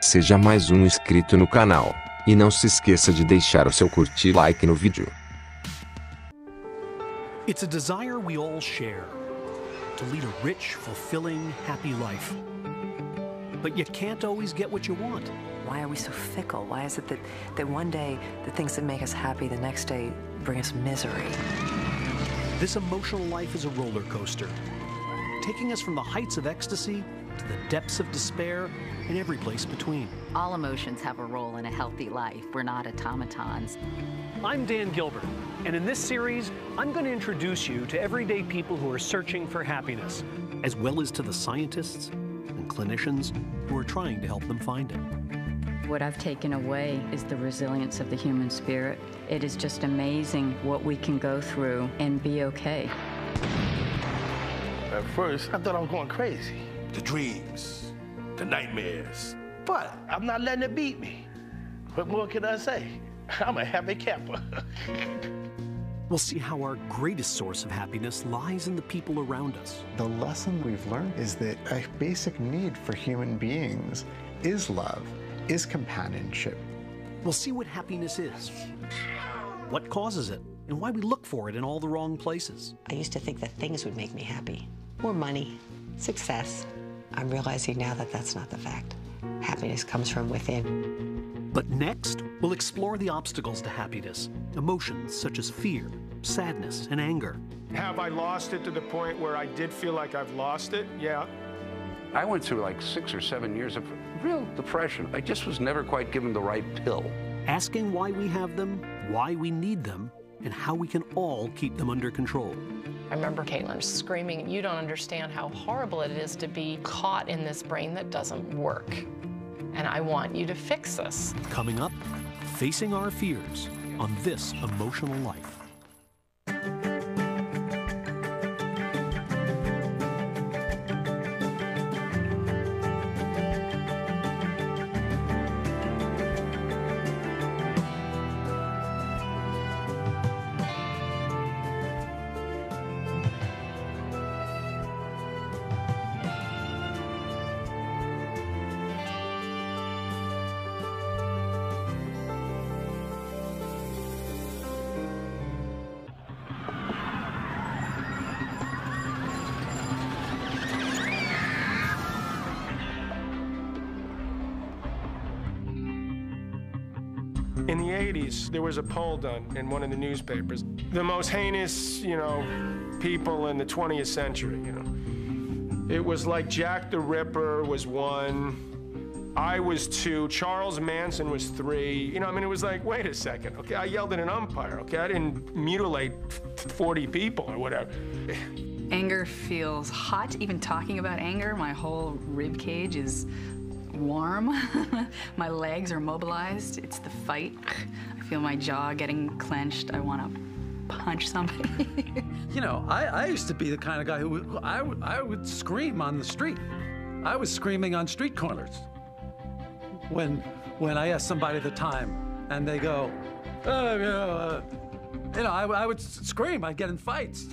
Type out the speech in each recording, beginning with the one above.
seja mais um inscrito no canal. E não se esqueça de deixar o seu curtir like no vídeo. It's a desire we all share, to lead a rich, fulfilling, happy life. But you can't always get what you want. Why are we so fickle? Why is it that one day the things that make us happy, the next day bring us misery? This emotional life is a roller coaster, taking us from the heights of ecstasy to the depths of despair and every place between. All emotions have a role in a healthy life. We're not automatons. I'm Dan Gilbert, and in this series, I'm going to introduce you to everyday people who are searching for happiness, as well as to the scientists and clinicians who are trying to help them find it. What I've taken away is the resilience of the human spirit. It is just amazing what we can go through and be okay. At first, I thought I was going crazy. The dreams, the nightmares. But I'm not letting it beat me. What more can I say? I'm a happy camper. We'll see how our greatest source of happiness lies in the people around us. The lesson we've learned is that a basic need for human beings is love, is companionship. We'll see what happiness is, what causes it, and why we look for it in all the wrong places. I used to think that things would make me happy. More money, success. I'm realizing now that that's not the fact. Happiness comes from within. But next, we'll explore the obstacles to happiness, emotions such as fear, sadness, and anger. Have I lost it to the point where I did feel like I've lost it? Yeah. I went through like 6 or 7 years of real depression. I just was never quite given the right pill. Asking why we have them, why we need them, and how we can all keep them under control. I remember Caitlin screaming, "You don't understand how horrible it is to be caught in this brain that doesn't work. And I want you to fix this." Coming up, facing our fears on This Emotional Life. In the 80s, there was a poll done in one of the newspapers. The most heinous, people in the 20th century, It was like Jack the Ripper was 1, I was 2, Charles Manson was 3. It was like, wait a second, okay? I yelled at an umpire, okay? I didn't mutilate 40 people or whatever. Anger feels hot. Even talking about anger, my whole rib cage is warm. My legs are mobilized. It's the fight. I feel my jaw getting clenched. I want to punch somebody. I used to be the kind of guy who I would scream on the street. I was screaming on street corners when I asked somebody the time and they go, I would scream. I'd get in fights,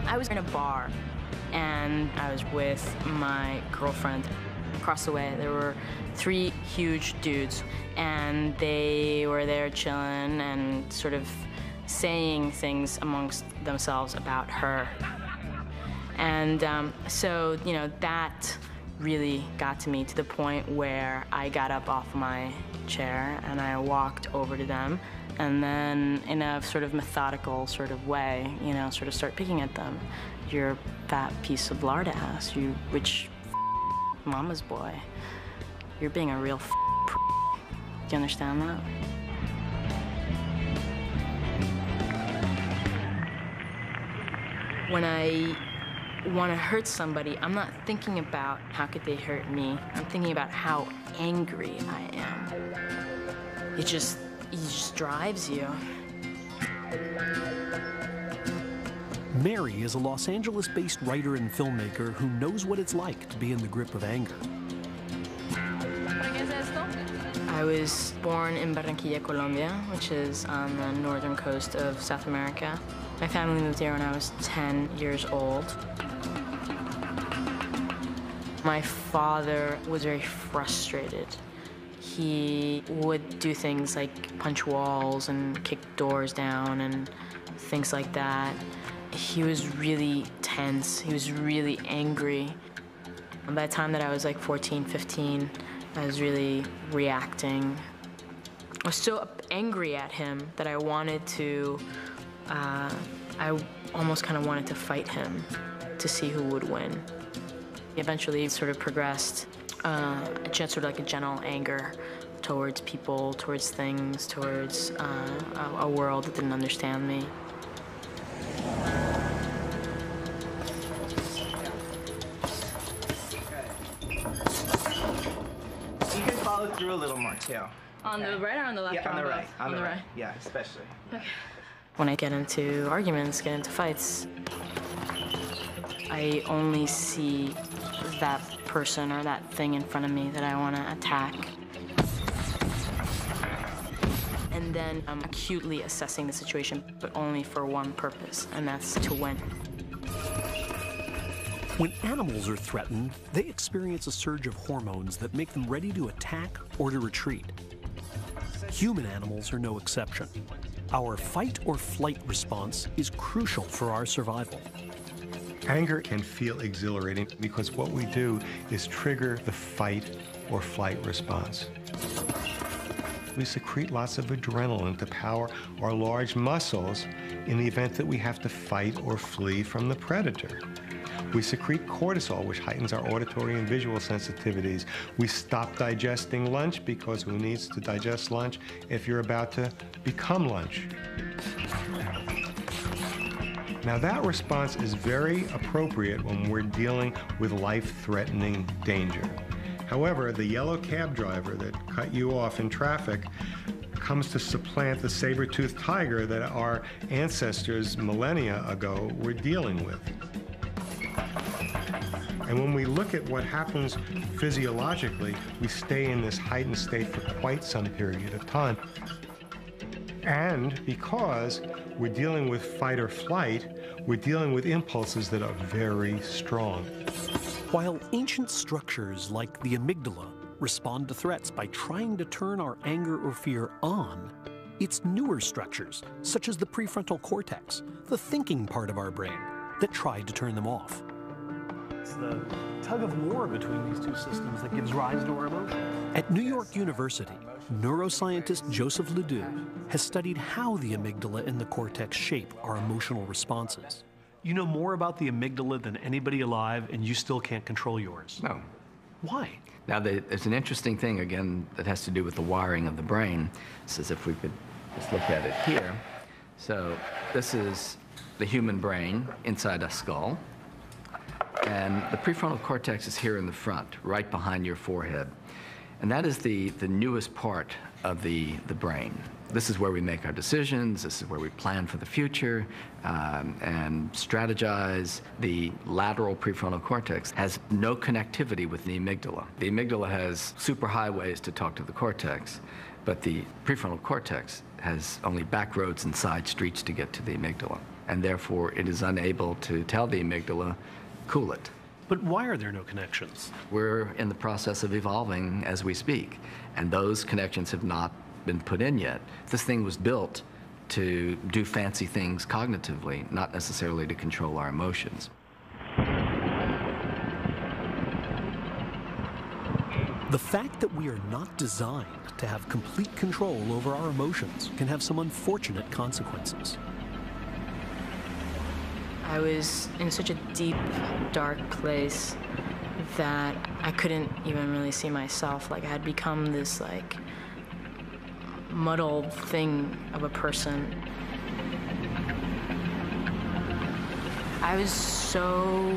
I was in a bar, and I was with my girlfriend. Across the way, there were 3 huge dudes, and they were there chilling and sort of saying things amongst themselves about her. And so, that really got to me to the point where I got up off my chair and I walked over to them, and then in a sort of methodical sort of way, sort of start picking at them. "You're a fat piece of lard ass, you rich mama's boy. You're being a real Do you understand that?" When I want to hurt somebody, I'm not thinking about how could they hurt me. I'm thinking about how angry I am. It just drives you. Mary is a Los Angeles-based writer and filmmaker who knows what it's like to be in the grip of anger. I was born in Barranquilla, Colombia, which is on the northern coast of South America. My family moved here when I was 10 years old. My father was very frustrated. He would do things like punch walls and kick doors down and things like that. He was really tense. He was really angry. And by the time that I was like 14, 15, I was really reacting. I was so angry at him that I wanted to, I almost kind of wanted to fight him to see who would win. Eventually, it sort of progressed, sort of like a gentle anger towards people, towards things, towards a world that didn't understand me. You can follow through a little more too. On the right or on the left? Yeah, on the right. On the right. Yeah, especially. Okay. When I get into arguments, get into fights, I only see that person or that thing in front of me that I want to attack. And then I'm acutely assessing the situation, but only for one purpose, and that's to win. When animals are threatened, they experience a surge of hormones that make them ready to attack or to retreat. Human animals are no exception. Our fight or flight response is crucial for our survival. Anger can feel exhilarating because what we do is trigger the fight or flight response. We secrete lots of adrenaline to power our large muscles in the event that we have to fight or flee from the predator. We secrete cortisol, which heightens our auditory and visual sensitivities. We stop digesting lunch because who needs to digest lunch if you're about to become lunch? Now that response is very appropriate when we're dealing with life-threatening danger. However, the yellow cab driver that cut you off in traffic comes to supplant the saber-toothed tiger that our ancestors millennia ago were dealing with. And when we look at what happens physiologically, we stay in this heightened state for quite some period of time. And because we're dealing with fight or flight, we're dealing with impulses that are very strong. While ancient structures like the amygdala respond to threats by trying to turn our anger or fear on, it's newer structures, such as the prefrontal cortex, the thinking part of our brain, that try to turn them off. It's the tug of war between these two systems that gives rise to our emotions. At New York University, neuroscientist Joseph Ledoux has studied how the amygdala and the cortex shape our emotional responses. You know more about the amygdala than anybody alive, and you still can't control yours. No. Why? Now, there's an interesting thing, again, that has to do with the wiring of the brain. This is, if we could just look at it here. So this is the human brain inside a skull. And the prefrontal cortex is here in the front, right behind your forehead. And that is the newest part of the brain. This is where we make our decisions. This is where we plan for the future and strategize. The lateral prefrontal cortex has no connectivity with the amygdala. The amygdala has superhighways to talk to the cortex, but the prefrontal cortex has only back roads and side streets to get to the amygdala. And therefore, it is unable to tell the amygdala, cool it. But why are there no connections? We're in the process of evolving as we speak, and those connections have not been put in yet. This thing was built to do fancy things cognitively, not necessarily to control our emotions. The fact that we are not designed to have complete control over our emotions can have some unfortunate consequences. I was in such a deep, dark place that I couldn't even really see myself. Like, I had become this, like, muddled thing of a person. I was so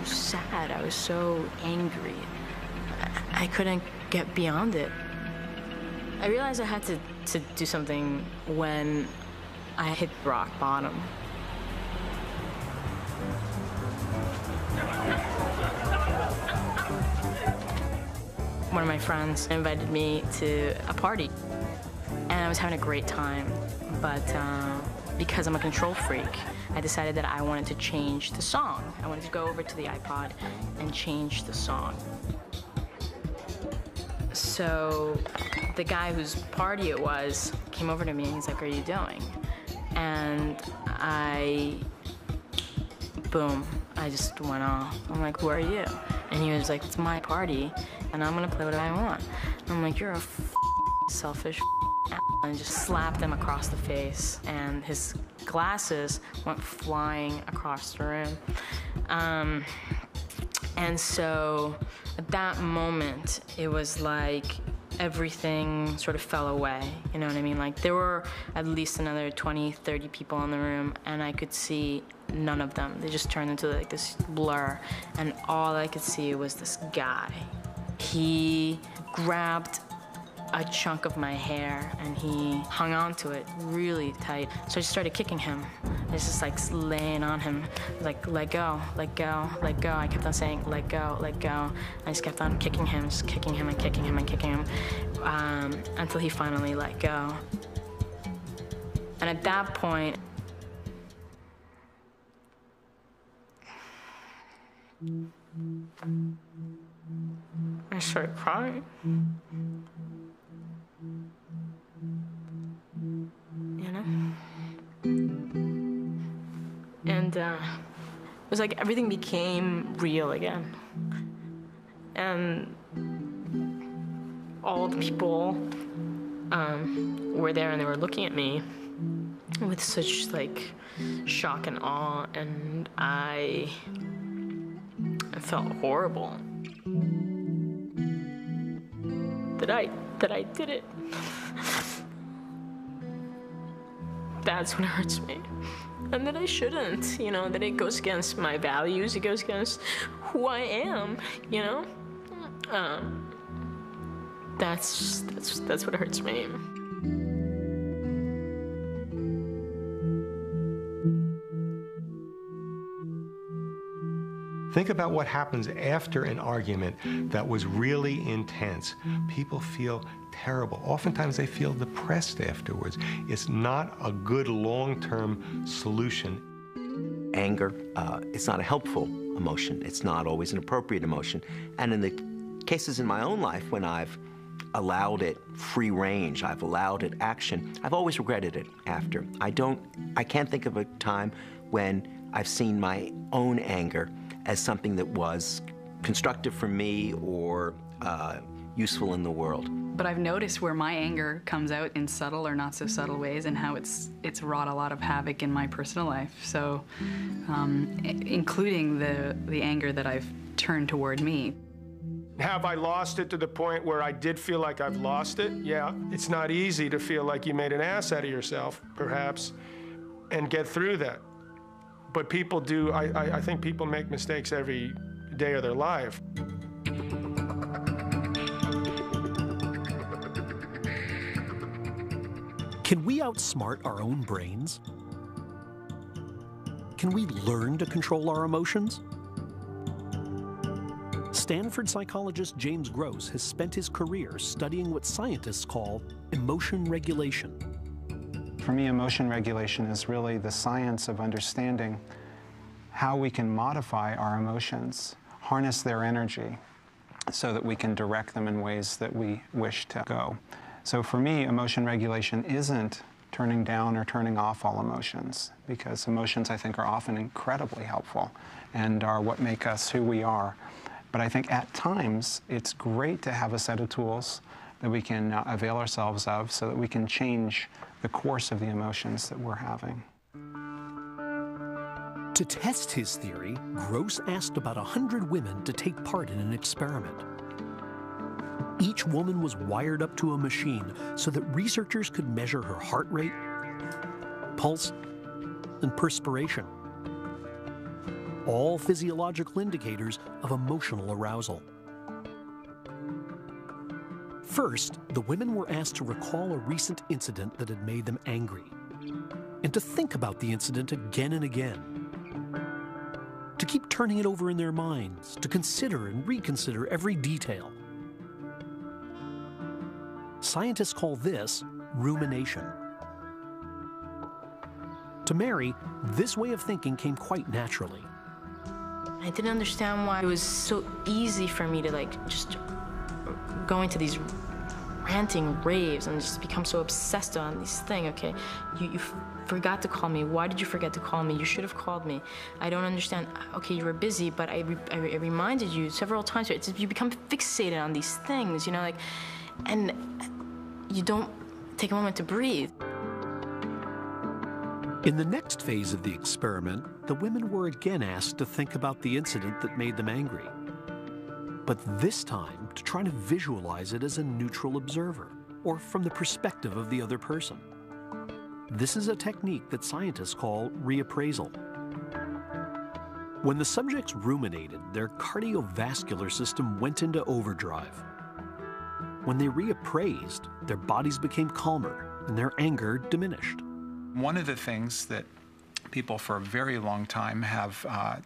sad. I was so angry. I couldn't get beyond it. I realized I had to do something when I hit rock bottom. When of my friends invited me to a party, and I was having a great time, but because I'm a control freak, I decided that I wanted to change the song. I wanted to go over to the iPod and change the song. So the guy whose party it was came over to me and he's like, "What are you doing?" And boom, I just went off. I'm like, "Who are you?" And he was like, "It's my party, and I'm gonna play whatever I want." And I'm like, "You're a selfish and just slapped him across the face, and his glasses went flying across the room. And so at that moment, it was like everything sort of fell away, you know what I mean? Like there were at least another 20, 30 people in the room, and I could see none of them. They just turned into like this blur, and all I could see was this guy. He grabbed a chunk of my hair and he hung on to it really tight. So I just started kicking him. I was just like laying on him, like, "Let go, let go, let go." I kept on saying, "Let go, let go." I just kept on kicking him, just kicking him and kicking him and kicking him, until he finally let go. And at that point, I started crying. You know? And it was like everything became real again. And all the people were there and they were looking at me with such like shock and awe, and I felt horrible that I did it. That's what hurts me. And that I shouldn't, you know, that it goes against my values, it goes against who I am, you know? That's what hurts me. Think about what happens after an argument that was really intense. People feel terrible. Oftentimes they feel depressed afterwards. It's not a good long-term solution. Anger, it's not a helpful emotion. It's not always an appropriate emotion. And in the cases in my own life when I've allowed it free range, I've allowed it action, I've always regretted it after. I can't think of a time when I've seen my own anger as something that was constructive for me or useful in the world. But I've noticed where my anger comes out in subtle or not so subtle ways, and how it's wrought a lot of havoc in my personal life. So, including the anger that I've turned toward me. Have I lost it to the point where I did feel like I've lost it? Yeah. It's not easy to feel like you made an ass out of yourself, perhaps, and get through that. But people do, I think people make mistakes every day of their life. Can we outsmart our own brains? Can we learn to control our emotions? Stanford psychologist James Gross has spent his career studying what scientists call emotion regulation. For me, emotion regulation is really the science of understanding how we can modify our emotions, harness their energy, so that we can direct them in ways that we wish to go. So for me, emotion regulation isn't turning down or turning off all emotions, because emotions, I think, are often incredibly helpful and are what make us who we are. But I think at times, it's great to have a set of tools that we can avail ourselves of so that we can change the course of the emotions that we're having. To test his theory, Gross asked about 100 women to take part in an experiment. Each woman was wired up to a machine so that researchers could measure her heart rate, pulse, and perspiration. All physiological indicators of emotional arousal. First, the women were asked to recall a recent incident that had made them angry, and to think about the incident again and again. To keep turning it over in their minds, to consider and reconsider every detail. Scientists call this rumination. To Mary, this way of thinking came quite naturally. I didn't understand why it was so easy for me to just go into these ranting raves and just become so obsessed on this thing. Okay, you forgot to call me. Why did you forget to call me? You should have called me. I don't understand. Okay, you were busy, but I reminded you several times. You become fixated on these things, and you don't take a moment to breathe. In the next phase of the experiment, the women were again asked to think about the incident that made them angry, but this time to try to visualize it as a neutral observer, or from the perspective of the other person. This is a technique that scientists call reappraisal. When the subjects ruminated, their cardiovascular system went into overdrive. When they reappraised, their bodies became calmer and their anger diminished. One of the things that people for a very long time have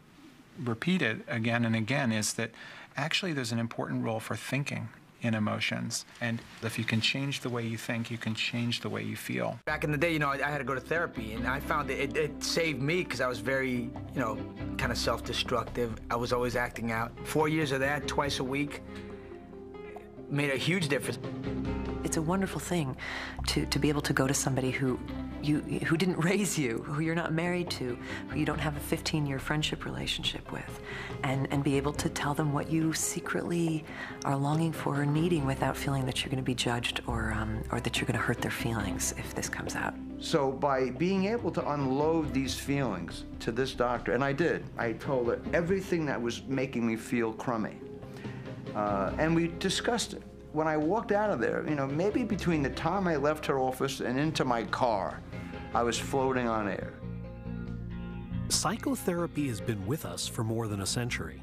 repeated again and again is that actually there's an important role for thinking in emotions. And if you can change the way you think, you can change the way you feel. Back in the day, I had to go to therapy, and I found it saved me because I was very, kind of self-destructive. I was always acting out. 4 years of that, twice a week, made a huge difference. It's a wonderful thing to be able to go to somebody who didn't raise you, who you're not married to, who you don't have a 15-year friendship relationship with, and be able to tell them what you secretly are longing for or needing without feeling that you're going to be judged or that you're going to hurt their feelings if this comes out. So by being able to unload these feelings to this doctor, and I did, I told her everything that was making me feel crummy. And we discussed it. When I walked out of there, maybe between the time I left her office and into my car, I was floating on air. Psychotherapy has been with us for more than a century.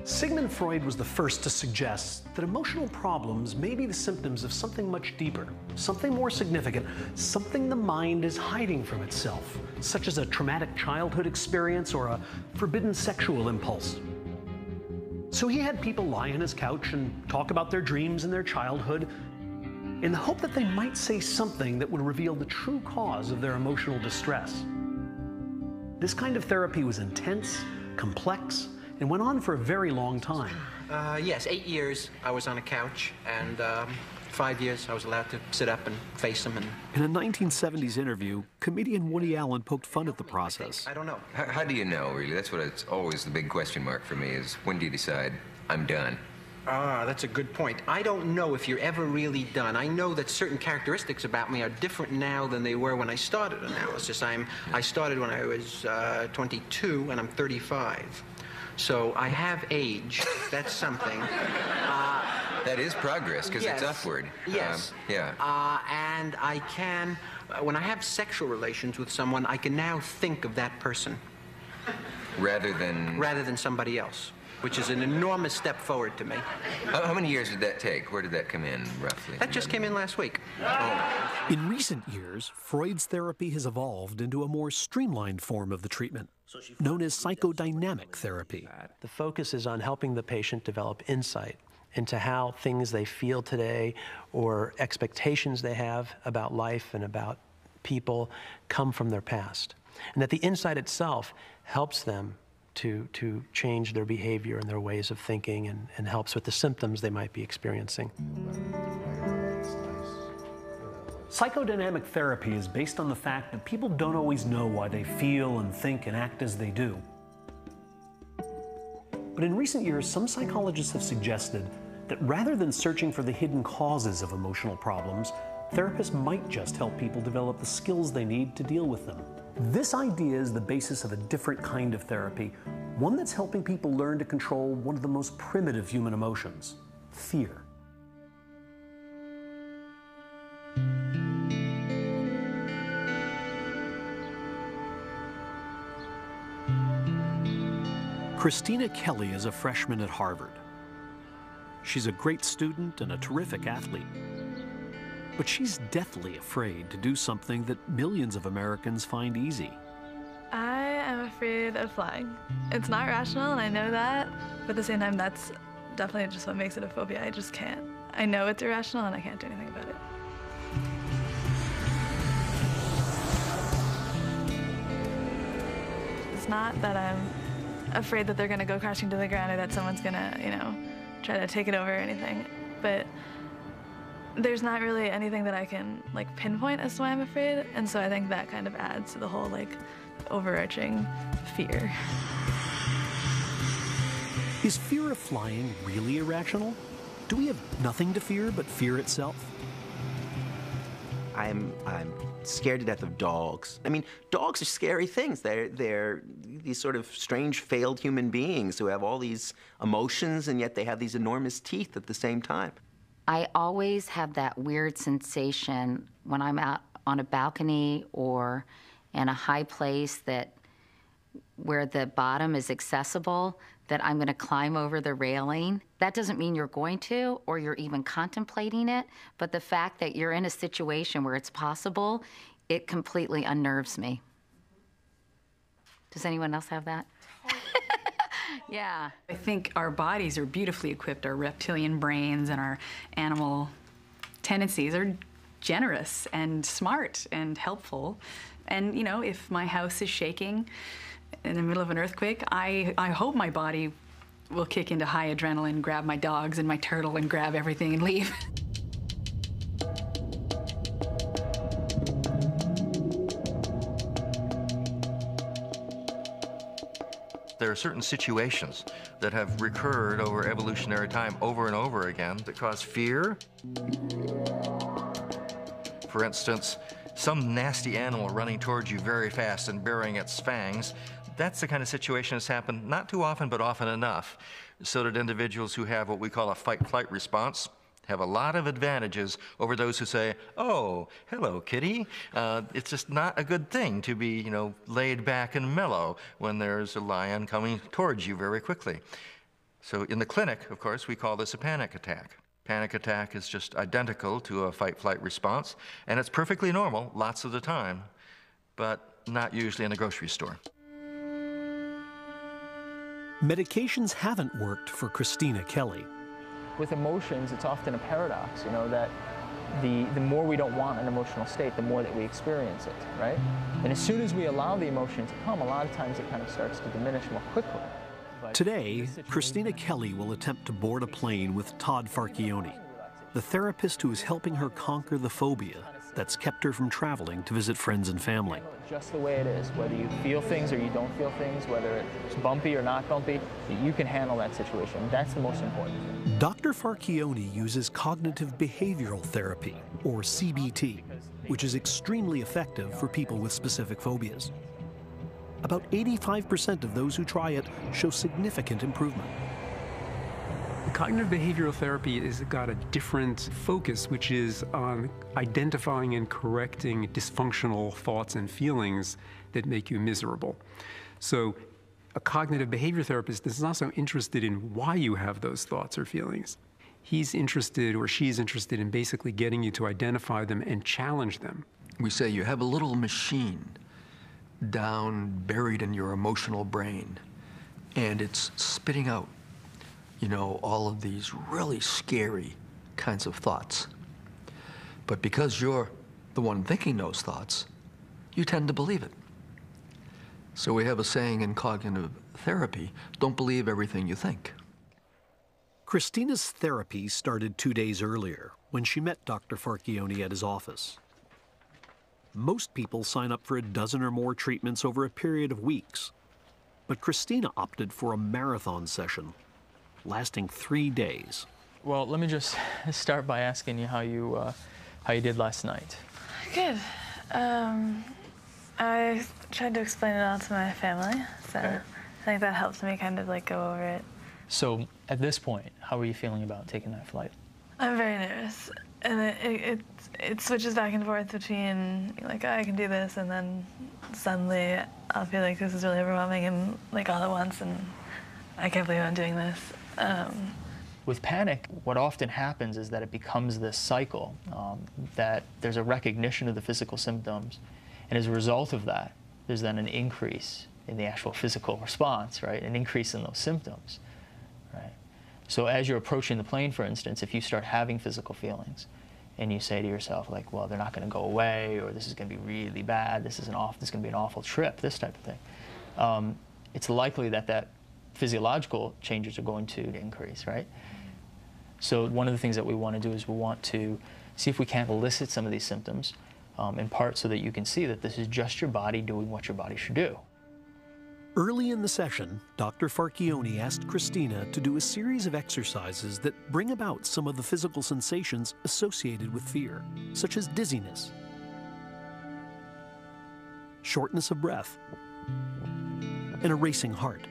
Sigmund Freud was the first to suggest that emotional problems may be the symptoms of something much deeper, something more significant, something the mind is hiding from itself, such as a traumatic childhood experience or a forbidden sexual impulse. So he had people lie on his couch and talk about their dreams and their childhood in the hope that they might say something that would reveal the true cause of their emotional distress. This kind of therapy was intense, complex, and went on for a very long time. Yes, 8 years I was on a couch, and 5 years I was allowed to sit up and face them. In a 1970s interview, comedian Woody Allen poked fun at the process. I don't know. How do you know, really? That's what it's always the big question mark for me is, when do you decide, I'm done? That's a good point. I don't know if you're ever really done. I know that certain characteristics about me are different now than they were when I started analysis. I started when I was 22, and I'm 35. So I have aged. That's something. That is progress, because yes, it's upward. Yes. Yeah. And I can, when I have sexual relations with someone, I can now think of that person. Rather than somebody else, which is an enormous step forward to me. How many years did that take? Where did that come in, roughly? That just came in last week. In recent years, Freud's therapy has evolved into a more streamlined form of the treatment, known as psychodynamic therapy. The focus is on helping the patient develop insight into how things they feel today or expectations they have about life and about people come from their past. And that the insight itself helps them to change their behavior and their ways of thinking and helps with the symptoms they might be experiencing. Psychodynamic therapy is based on the fact that people don't always know why they feel and think and act as they do. But in recent years, some psychologists have suggested that rather than searching for the hidden causes of emotional problems, therapists might just help people develop the skills they need to deal with them. This idea is the basis of a different kind of therapy, one that's helping people learn to control one of the most primitive human emotions, fear. Christina Kelly is a freshman at Harvard. She's a great student and a terrific athlete. But she's deathly afraid to do something that millions of Americans find easy. I am afraid of flying. It's not rational, and I know that, but at the same time, that's definitely just what makes it a phobia. I just can't. I know it's irrational and I can't do anything about it. It's not that I'm afraid that they're gonna go crashing to the ground or that someone's gonna, you know, try to take it over or anything, but there's not really anything that I can like pinpoint as to why I'm afraid, and so I think that kind of adds to the whole like overarching fear. Is fear of flying really irrational? Do we have nothing to fear but fear itself? I'm scared to death of dogs. I mean, dogs are scary things. They're these sort of strange failed human beings who have all these emotions, and yet they have these enormous teeth at the same time. I always have that weird sensation when I'm out on a balcony or in a high place where the bottom is accessible, that I'm going to climb over the railing. That doesn't mean you're going to or you're even contemplating it, but the fact that you're in a situation where it's possible, it completely unnerves me. Does anyone else have that? Yeah. I think our bodies are beautifully equipped. Our reptilian brains and our animal tendencies are generous and smart and helpful. And, you know, if my house is shaking in the middle of an earthquake, I hope my body will kick into high adrenaline, grab my dogs and my turtle and grab everything and leave. There are certain situations that have recurred over evolutionary time over and over again that cause fear. For instance, some nasty animal running towards you very fast and baring its fangs. That's the kind of situation that's happened not too often, but often enough, so that individuals who have what we call a fight-flight response have a lot of advantages over those who say, oh, hello, kitty. It's just not a good thing to be, you know, laid back and mellow when there's a lion coming towards you very quickly. So in the clinic, of course, we call this a panic attack. Panic attack is just identical to a fight-flight response, and it's perfectly normal lots of the time, but not usually in a grocery store. Medications haven't worked for Christina Kelly. With emotions, it's often a paradox, you know, that the more we don't want an emotional state, the more that we experience it, right? And as soon as we allow the emotion to come, a lot of times it kind of starts to diminish more quickly. Today, Christina Kelly will attempt to board a plane with Todd Farchione, the therapist who is helping her conquer the phobia that's kept her from traveling to visit friends and family. Just the way it is, whether you feel things or you don't feel things, whether it's bumpy or not bumpy, you can handle that situation. That's the most important thing. Dr. Farchione uses cognitive behavioral therapy, or CBT, which is extremely effective for people with specific phobias. About 85% of those who try it show significant improvement. Cognitive behavioral therapy has got a different focus, which is on identifying and correcting dysfunctional thoughts and feelings that make you miserable. So a cognitive behavior therapist is not so interested in why you have those thoughts or feelings. He's interested, or she's interested, in basically getting you to identify them and challenge them. We say you have a little machine down buried in your emotional brain, and it's spitting out, you know, all of these really scary kinds of thoughts. But because you're the one thinking those thoughts, you tend to believe it. So we have a saying in cognitive therapy, don't believe everything you think. Christina's therapy started 2 days earlier when she met Dr. Farchione at his office. Most people sign up for a dozen or more treatments over a period of weeks, but Christina opted for a marathon session lasting 3 days. Well, let me just start by asking you how you did last night. Good. I tried to explain it all to my family, so okay. I think that helped me kind of like go over it. So at this point, how are you feeling about taking that flight? I'm very nervous, and it switches back and forth between like, oh, I can do this, and then suddenly I'll feel like this is really overwhelming and like all at once, and I can't believe I'm doing this. With panic, what often happens is that it becomes this cycle, that there's a recognition of the physical symptoms, and as a result of that, there's then an increase in the actual physical response, right? An increase in those symptoms, right? So as you're approaching the plane, for instance, if you start having physical feelings and you say to yourself, like, well, they're not going to go away, or this is going to be really bad, this is going to be an awful trip, this type of thing, it's likely that that physiological changes are going to increase, right? So one of the things that we want to do is we want to see if we can't elicit some of these symptoms, in part so that you can see that this is just your body doing what your body should do. Early in the session, Dr. Farchione asked Christina to do a series of exercises that bring about some of the physical sensations associated with fear, such as dizziness, shortness of breath, and a racing heart.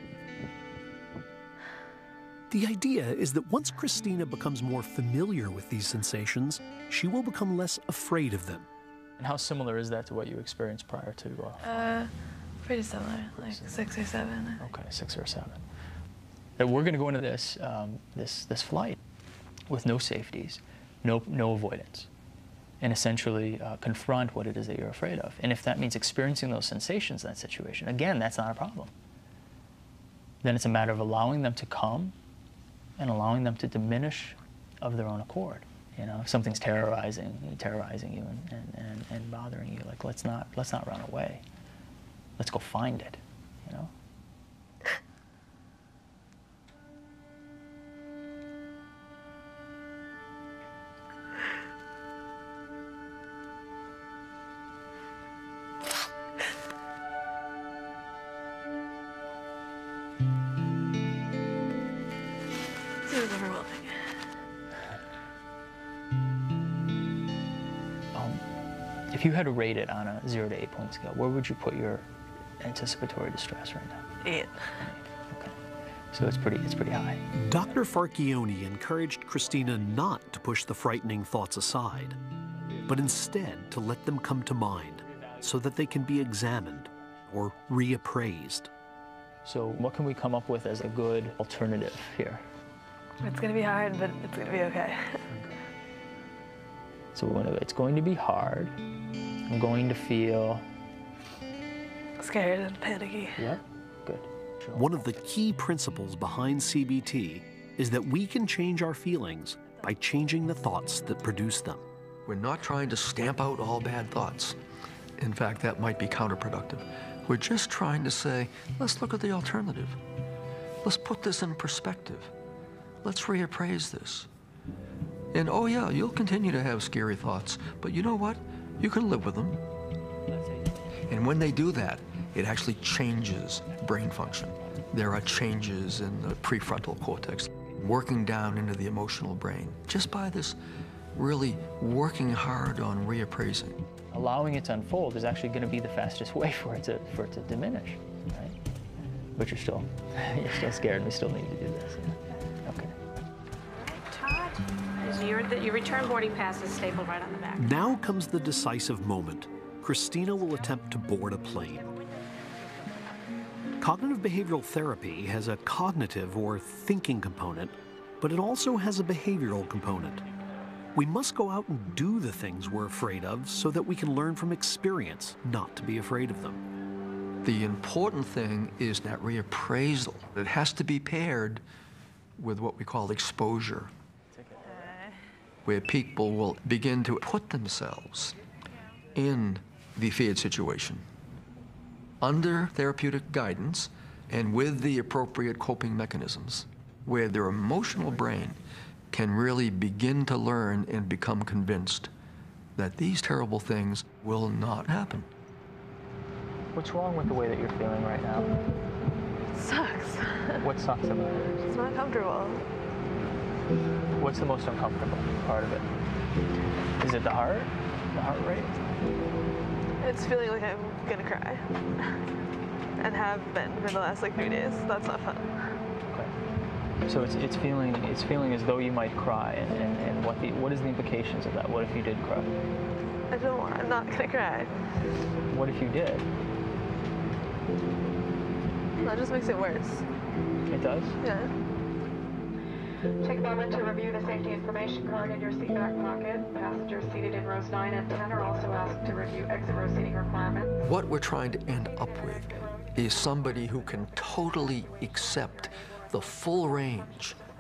The idea is that once Christina becomes more familiar with these sensations, she will become less afraid of them. And how similar is that to what you experienced prior to? Pretty similar, like 6 or 7. Okay, 6 or 7. That we're going to go into this this flight with no safeties, no avoidance, and essentially confront what it is that you're afraid of. And if that means experiencing those sensations in that situation, again, that's not a problem. Then it's a matter of allowing them to come and allowing them to diminish of their own accord. You know, if something's terrorizing you and bothering you, like let's not run away. Let's go find it, you know? This is overwhelming. If you had to rate it on a 0 to 8 point scale, where would you put your anticipatory distress right now? 8. Okay. So it's pretty high. Dr. Farchione encouraged Christina not to push the frightening thoughts aside, but instead to let them come to mind so that they can be examined or reappraised. So what can we come up with as a good alternative here? It's going to be hard, but it's going to be okay. So it's going to be hard. I'm going to feel scared and panicky. Yeah, good. One of the key principles behind CBT is that we can change our feelings by changing the thoughts that produce them. We're not trying to stamp out all bad thoughts. In fact, that might be counterproductive. We're just trying to say, let's look at the alternative. Let's put this in perspective. Let's reappraise this. And oh yeah, you'll continue to have scary thoughts, but you know what? You can live with them. And when they do that, it actually changes brain function. There are changes in the prefrontal cortex, working down into the emotional brain, just by this really working hard on reappraising. Allowing it to unfold is actually going to be the fastest way for it to diminish, right? But you're still scared, and we still need to do this. Yeah. Okay. Todd, your return boarding pass is stapled right on the back. Now comes the decisive moment. Christina will attempt to board a plane. Cognitive behavioral therapy has a cognitive or thinking component, but it also has a behavioral component. We must go out and do the things we're afraid of so that we can learn from experience not to be afraid of them. The important thing is that reappraisal. It has to be paired with what we call exposure, where people will begin to put themselves in the feared situation under therapeutic guidance and with the appropriate coping mechanisms, where their emotional brain can really begin to learn and become convinced that these terrible things will not happen. What's wrong with the way that you're feeling right now? It sucks. What sucks about it? It's not comfortable. What's the most uncomfortable part of it? Is it the heart rate? It's feeling like I'm gonna cry. And have been for the last 3 days. That's not fun. Okay. So it's feeling as though you might cry, and what is the implications of that? What if you did cry? I'm not gonna cry. What if you did? That just makes it worse. It does? Yeah. Take a moment to review the safety information card in your seat back pocket. Passengers seated in rows 9 and 10 are also asked to review exit row seating requirements. What we're trying to end up with is somebody who can totally accept the full range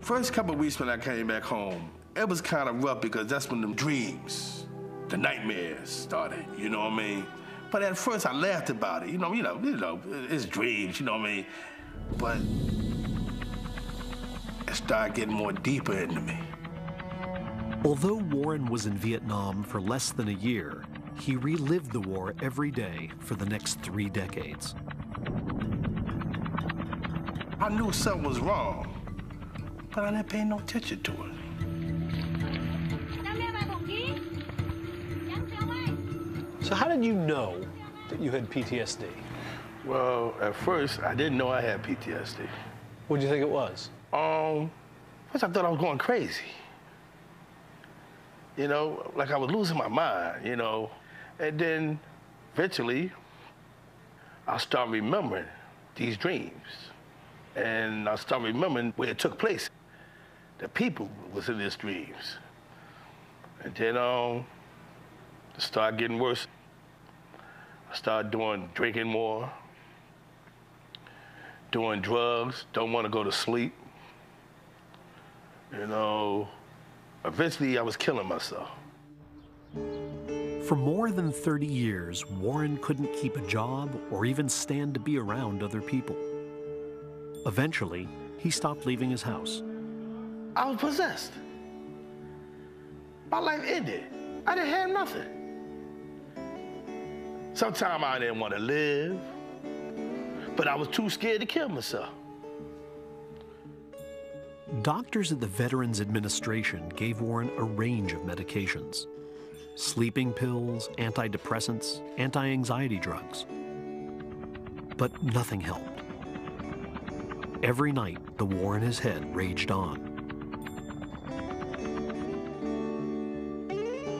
First couple of weeks when I came back home, it was kind of rough because that's when the dreams, the nightmares started, you know what I mean? But at first I laughed about it, you know, it's dreams, you know what I mean? But it started getting more deeper into me. Although Warren was in Vietnam for less than a year, he relived the war every day for the next 3 decades. I knew something was wrong, but I didn't pay no attention to it. So how did you know that you had PTSD? Well, at first, I didn't know I had PTSD. What did you think it was? First I thought I was going crazy. You know, like I was losing my mind, you know. And then, eventually, I started remembering these dreams. And I started remembering where it took place. The people was in these dreams. And then, it started getting worse. I started drinking more, doing drugs, don't want to go to sleep. You know, eventually I was killing myself. For more than 30 years, Warren couldn't keep a job or even stand to be around other people. Eventually, he stopped leaving his house. I was possessed. My life ended. I didn't have nothing. Sometimes I didn't want to live, but I was too scared to kill myself. Doctors at the Veterans Administration gave Warren a range of medications: sleeping pills, antidepressants, anti-anxiety drugs. But nothing helped. Every night, the war in his head raged on.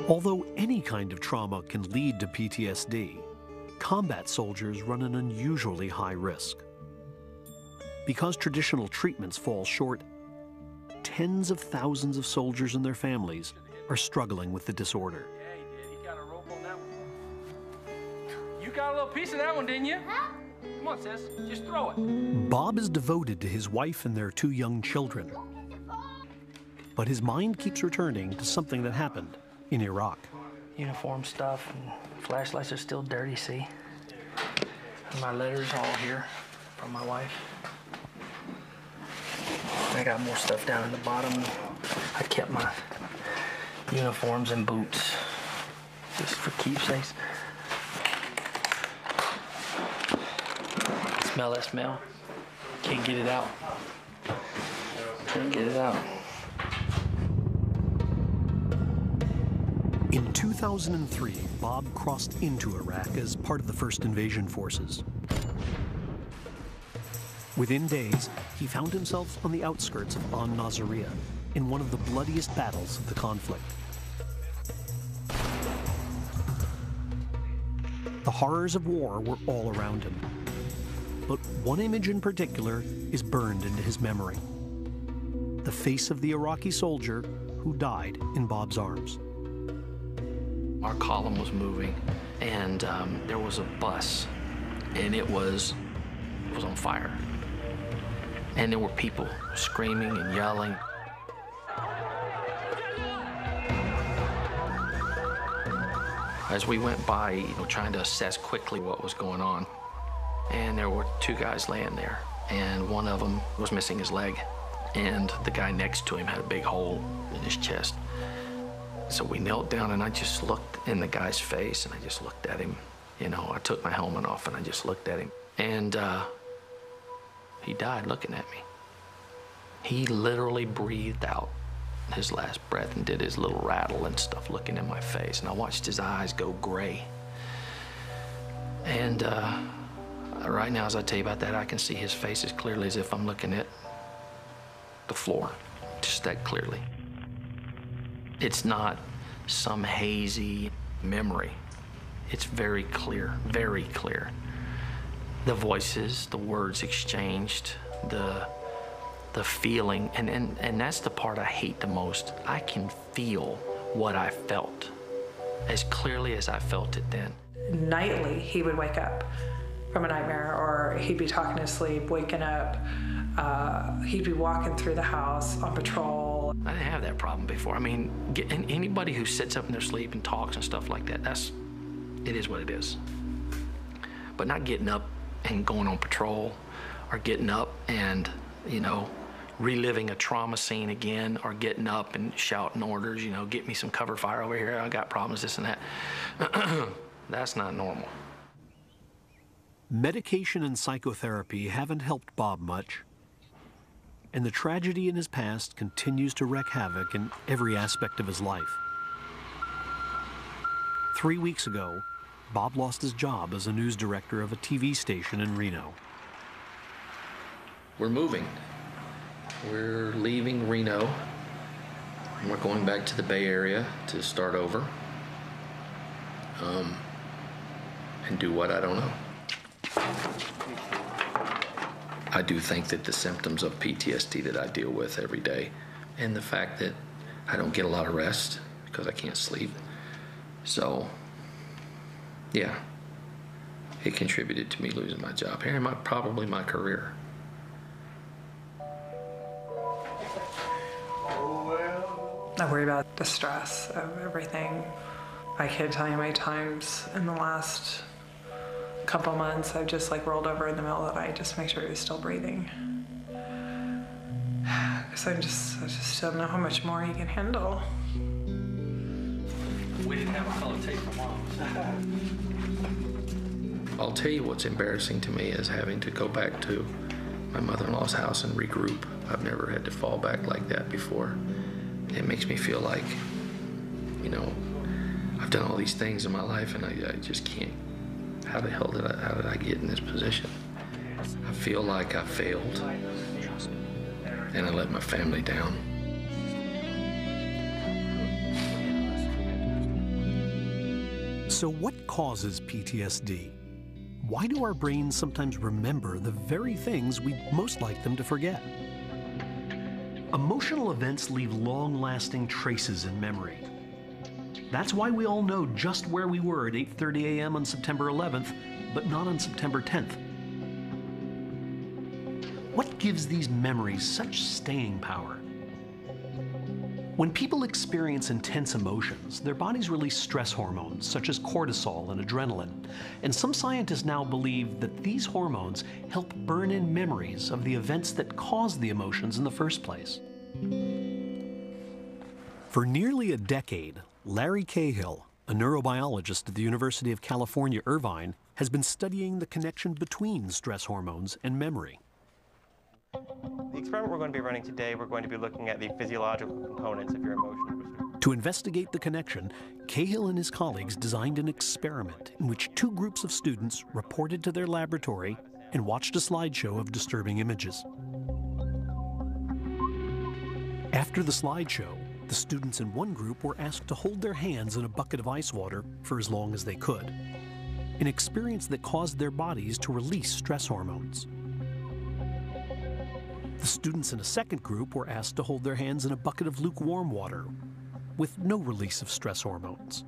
Although any kind of trauma can lead to PTSD, combat soldiers run an unusually high risk. Because traditional treatments fall short, tens of thousands of soldiers and their families are struggling with the disorder. Yeah, he did. He got a rope on that one. You got a little piece of that one, didn't you? Huh? Come on, sis. Just throw it. Bob is devoted to his wife and their 2 young children. But his mind keeps returning to something that happened in Iraq. Uniform stuff and flashlights are still dirty, see? And my letters all here from my wife. I got more stuff down in the bottom. I kept my uniforms and boots just for keepsakes. Smell that smell? Can't get it out. Can't get it out. In 2003, Bob crossed into Iraq as part of the first invasion forces. Within days, he found himself on the outskirts of Nasiriyah in one of the bloodiest battles of the conflict. The horrors of war were all around him. But one image in particular is burned into his memory: the face of the Iraqi soldier who died in Bob's arms. Our column was moving, and there was a bus, and it was on fire. And there were people screaming and yelling. As we went by, trying to assess quickly what was going on, and there were 2 guys laying there, and one of them was missing his leg, and the guy next to him had a big hole in his chest. So we knelt down, and I just looked in the guy's face, and I just looked at him. I took my helmet off, and I just looked at him. And he died looking at me. He literally breathed out his last breath and did his little rattle and stuff looking in my face. And I watched his eyes go gray. And right now, as I tell you about that, I can see his face as clearly as if I'm looking at the floor, just that clearly. It's not some hazy memory. It's very clear, very clear. The voices, the words exchanged, the feeling, and that's the part I hate the most. I can feel what I felt as clearly as I felt it then. Nightly, he would wake up from a nightmare, or he'd be talking in his sleep, waking up, He'd be walking through the house on patrol. I didn't have that problem before. I mean, anybody who sits up in their sleep and talks and stuff like that, it is what it is. But not getting up and going on patrol, or getting up and, you know, reliving a trauma scene again, or getting up and shouting orders, you know, get me some cover fire over here, I got problems, this and that. That's not normal. Medication and psychotherapy haven't helped Bob much, and the tragedy in his past continues to wreak havoc in every aspect of his life. 3 weeks ago, Bob lost his job as a news director of a TV station in Reno. We're moving. We're leaving Reno, and we're going back to the Bay Area to start over. And do what, I don't know. I do think that the symptoms of PTSD that I deal with every day, and the fact that I don't get a lot of rest because I can't sleep, so yeah, it contributed to me losing my job here and probably my career. I worry about the stress of everything. I can't tell you how many times in the last couple months I've just like rolled over in the middle of the night just to make sure he was still breathing. Because I just don't know how much more he can handle. We didn't have a color tape for Mom's. I'll tell you what's embarrassing to me is having to go back to my mother-in-law's house and regroup. I've never had to fall back like that before. It makes me feel like, you know, I've done all these things in my life and I just can't. How did I get in this position? I feel like I failed and I let my family down. So what causes PTSD? Why do our brains sometimes remember the very things we'd most like them to forget? Emotional events leave long-lasting traces in memory. That's why we all know just where we were at 8:30 a.m. on September 11th, but not on September 10th. What gives these memories such staying power? When people experience intense emotions, their bodies release stress hormones such as cortisol and adrenaline, and some scientists now believe that these hormones help burn in memories of the events that caused the emotions in the first place. For nearly a decade, Larry Cahill, a neurobiologist at the University of California, Irvine, has been studying the connection between stress hormones and memory. The experiment we're going to be running today, we're going to be looking at the physiological components of your emotional response. To investigate the connection, Cahill and his colleagues designed an experiment in which two groups of students reported to their laboratory and watched a slideshow of disturbing images. After the slideshow, the students in one group were asked to hold their hands in a bucket of ice water for as long as they could, an experience that caused their bodies to release stress hormones. The students in a second group were asked to hold their hands in a bucket of lukewarm water with no release of stress hormones.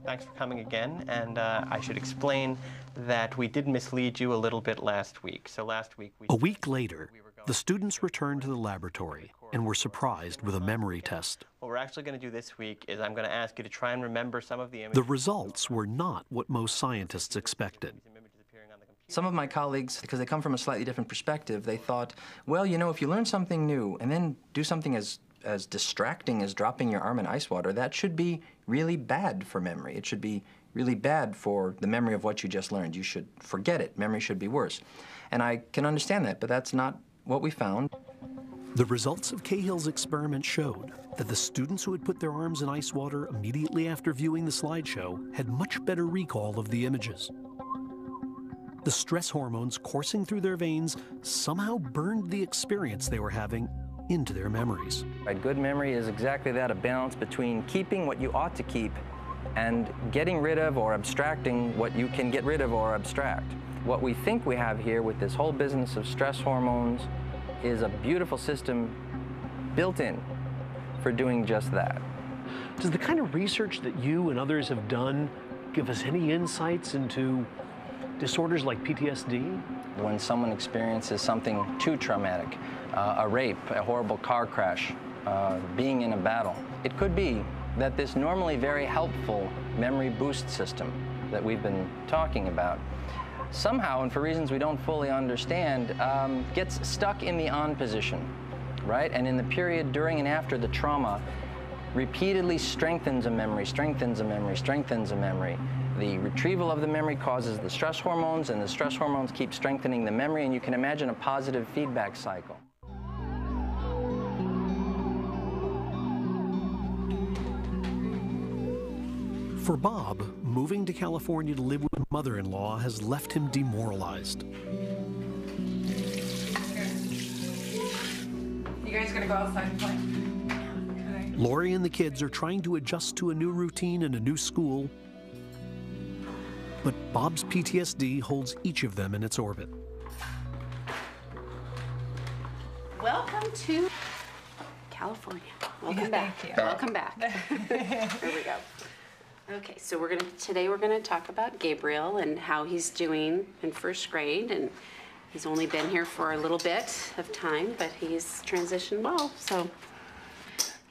Thanks for coming again, and I should explain that we did mislead you a little bit last week. So last week A week later, the students returned to the laboratory and were surprised with a memory test. What we're actually going to do this week is I'm going to ask you to try and remember some of the images. The results were not what most scientists expected. Some of my colleagues, because they come from a slightly different perspective, they thought, well, you know, if you learn something new and then do something as distracting as dropping your arm in ice water, that should be really bad for memory. It should be really bad for the memory of what you just learned. You should forget it. Memory should be worse. And I can understand that, but that's not what we found. The results of Cahill's experiment showed that the students who had put their arms in ice water immediately after viewing the slideshow had much better recall of the images. The stress hormones coursing through their veins somehow burned the experience they were having into their memories. A good memory is exactly that, a balance between keeping what you ought to keep and getting rid of or abstracting what you can get rid of or abstract. What we think we have here with this whole business of stress hormones is a beautiful system built in for doing just that. Does the kind of research that you and others have done give us any insights into Disorders like PTSD? When someone experiences something too traumatic, a rape, a horrible car crash, being in a battle, it could be that this normally very helpful memory boost system that we've been talking about somehow, and for reasons we don't fully understand, gets stuck in the on position, right? And in the period during and after the trauma, repeatedly strengthens a memory, strengthens a memory, strengthens a memory. The retrieval of the memory causes the stress hormones, and the stress hormones keep strengthening the memory, and you can imagine a positive feedback cycle. For Bob, moving to California to live with mother-in-law has left him demoralized. You guys gonna go outside and play? Lori and the kids are trying to adjust to a new routine and a new school, but Bob's PTSD holds each of them in its orbit. Welcome to California. Welcome back. Thank you. Welcome back. Here we go. Okay, so today we're gonna talk about Gabriel and how he's doing in first grade, and he's only been here for a little bit of time, but he's transitioned well. So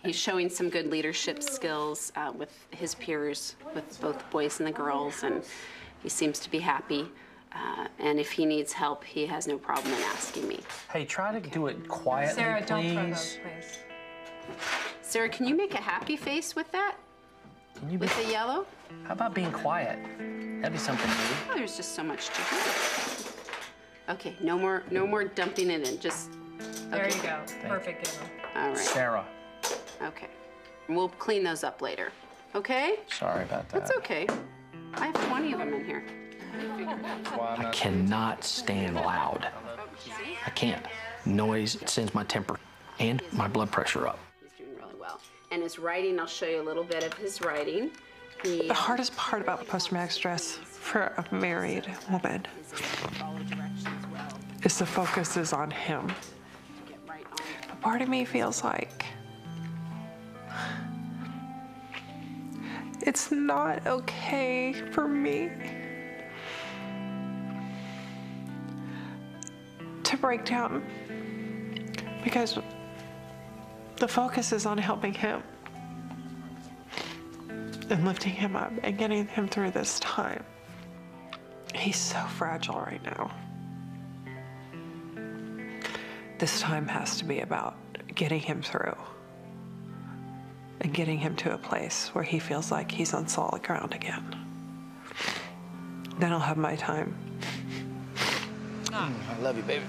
he's showing some good leadership skills with his peers, with both the boys and the girls, and he seems to be happy. And if he needs help, he has no problem in asking me. Hey, try to do it quietly, Sarah, please. don't throw those, please. Sarah, can you make a happy face with that? With the yellow? How about being quiet? That'd be something new. Oh, there's just so much to do. Okay, no more dumping it in. Just There okay. you go. Perfect, Gabriel. All right. Sarah. Okay. We'll clean those up later. Okay? Sorry about that. That's okay. I have 20 of them in here. I cannot stand loud. I can't. Noise sends my temper and my blood pressure up. He's doing really well. And his writing, I'll show you a little bit of his writing. The hardest part about post-traumatic stress for a married woman is the focus is on him. But part of me feels like it's not okay for me to break down because the focus is on helping him and lifting him up and getting him through this time. He's so fragile right now. This time has to be about getting him through and getting him to a place where he feels like he's on solid ground again. Then I'll have my time. I love you, baby.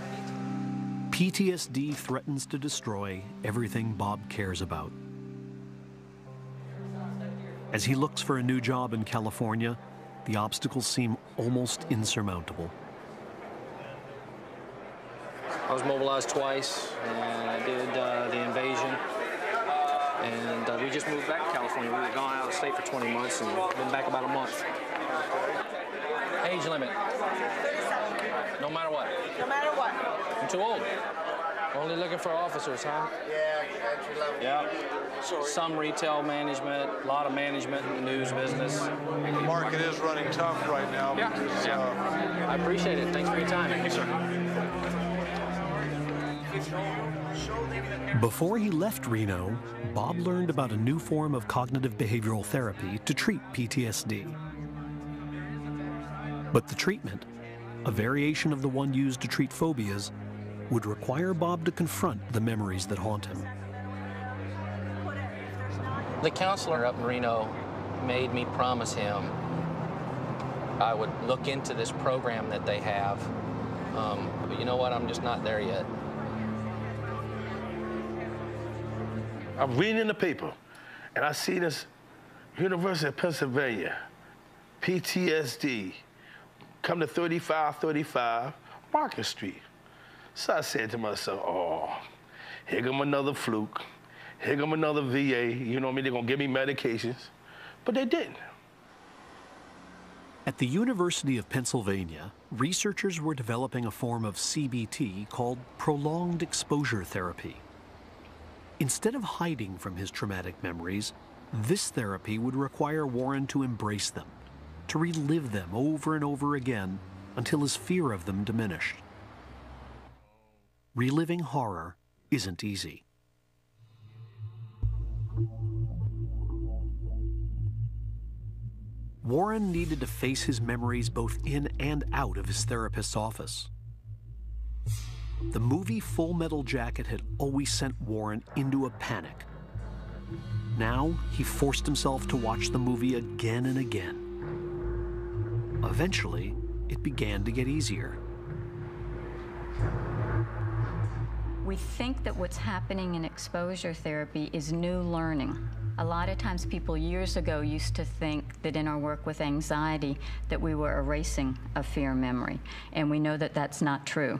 PTSD threatens to destroy everything Bob cares about. As he looks for a new job in California, the obstacles seem almost insurmountable. I was mobilized twice, and I did the invasion. And we just moved back to California. We were gone out of the state for 20 months and been back about a month. Age limit. No matter what. No matter what. I'm too old. Only looking for officers, huh? Yeah, entry level. Yeah. Some retail management, a lot of management in the news business. The market is running tough right now. Yeah. Because, I appreciate it. Thanks for your time. Thank you, sir. Before he left Reno, Bob learned about a new form of cognitive behavioral therapy to treat PTSD. But the treatment, a variation of the one used to treat phobias, would require Bob to confront the memories that haunt him. The counselor up in Reno made me promise him I would look into this program that they have. But you know what? I'm just not there yet. I'm reading in the paper, and I see this University of Pennsylvania, PTSD, come to 3535 Market Street. So I said to myself, oh, here come another fluke. Here come another VA. You know what I mean? They're going to give me medications. But they didn't. At the University of Pennsylvania, researchers were developing a form of CBT called prolonged exposure therapy. Instead of hiding from his traumatic memories, this therapy would require Warren to embrace them, to relive them over and over again, until his fear of them diminished. Reliving horror isn't easy. Warren needed to face his memories both in and out of his therapist's office. The movie Full Metal Jacket had always sent Warren into a panic. Now, he forced himself to watch the movie again and again. Eventually, it began to get easier. We think that what's happening in exposure therapy is new learning. A lot of times people years ago used to think that in our work with anxiety that we were erasing a fear memory, and we know that that's not true.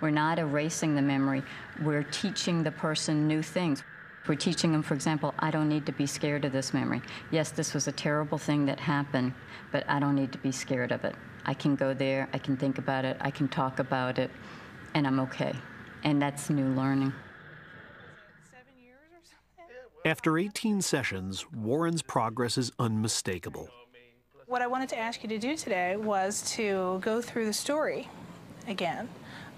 We're not erasing the memory, we're teaching the person new things. We're teaching them, for example, I don't need to be scared of this memory. Yes, this was a terrible thing that happened, but I don't need to be scared of it. I can go there, I can think about it, I can talk about it, and I'm okay. And that's new learning. After 18 sessions, Warren's progress is unmistakable. What I wanted to ask you to do today was to go through the story again,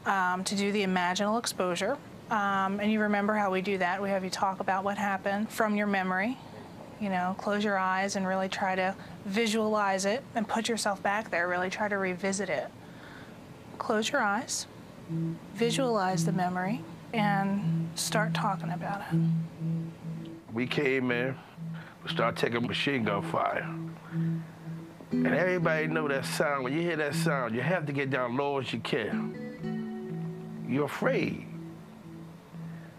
to do the imaginal exposure. And you remember how we do that. We have you talk about what happened from your memory. You know, close your eyes and really try to visualize it and put yourself back there, really try to revisit it. Close your eyes, visualize the memory, and start talking about it. We came in, we started taking machine gun fire. And everybody know that sound. When you hear that sound, you have to get down low as you can. You're afraid.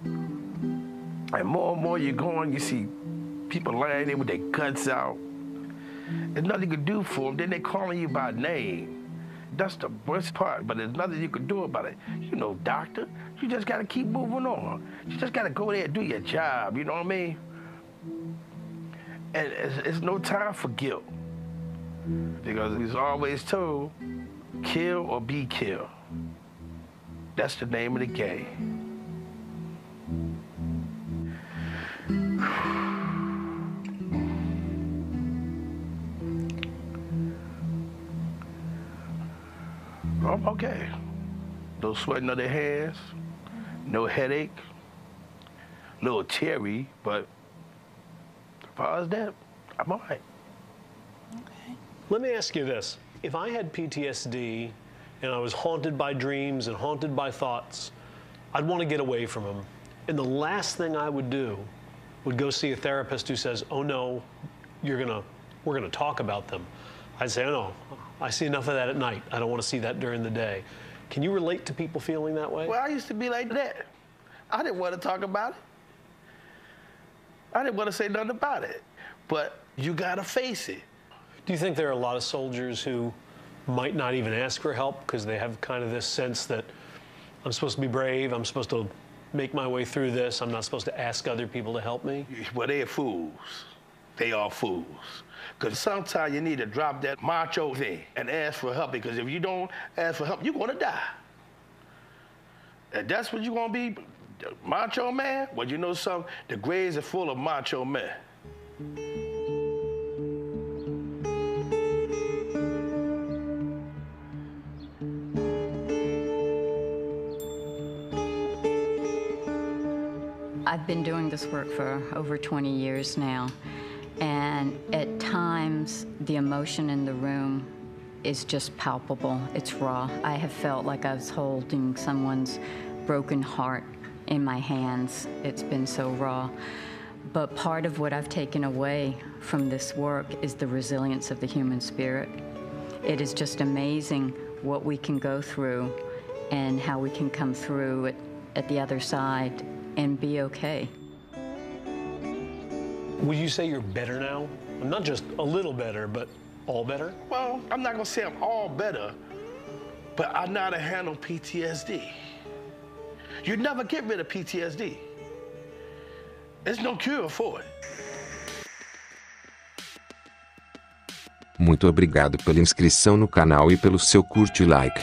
And more you're going, you see people lying there with their guts out. There's nothing you can do for them. Then they're calling you by name. That's the worst part, but there's nothing you can do about it. You know, doctor, you just got to keep moving on. You just got to go there and do your job, you know what I mean? And it's no time for guilt. Because he's always told, kill or be killed. That's the name of the game. I'm okay. No sweating of the hands, no headache, a little teary, but as far as that, I'm all right. Let me ask you this. If I had PTSD and I was haunted by dreams and haunted by thoughts, I'd want to get away from them. And the last thing I would do would go see a therapist who says, oh no, we're gonna talk about them. I'd say, oh no, I see enough of that at night. I don't want to see that during the day. Can you relate to people feeling that way? Well, I used to be like that. I didn't want to talk about it. I didn't want to say nothing about it. But you gotta face it. Do you think there are a lot of soldiers who might not even ask for help because they have kind of this sense that I'm supposed to be brave, I'm supposed to make my way through this, I'm not supposed to ask other people to help me? Well, they're fools. They are fools. Because sometimes you need to drop that macho thing and ask for help, because if you don't ask for help, you're going to die. And that's what you're going to be, macho man? Well, you know something? The graves are full of macho men. I've been doing this work for over 20 years now, and at times the emotion in the room is just palpable. It's raw. I have felt like I was holding someone's broken heart in my hands. It's been so raw. But part of what I've taken away from this work is the resilience of the human spirit. It is just amazing what we can go through and how we can come through it at the other side and be okay. Would you say you're better now? Not just a little better, but all better? Well, I'm not gonna say I'm all better, but I know how to handle PTSD. You never get rid of PTSD. There's no cure for it. Muito obrigado pela inscrição no canal e pelo seu curte e like.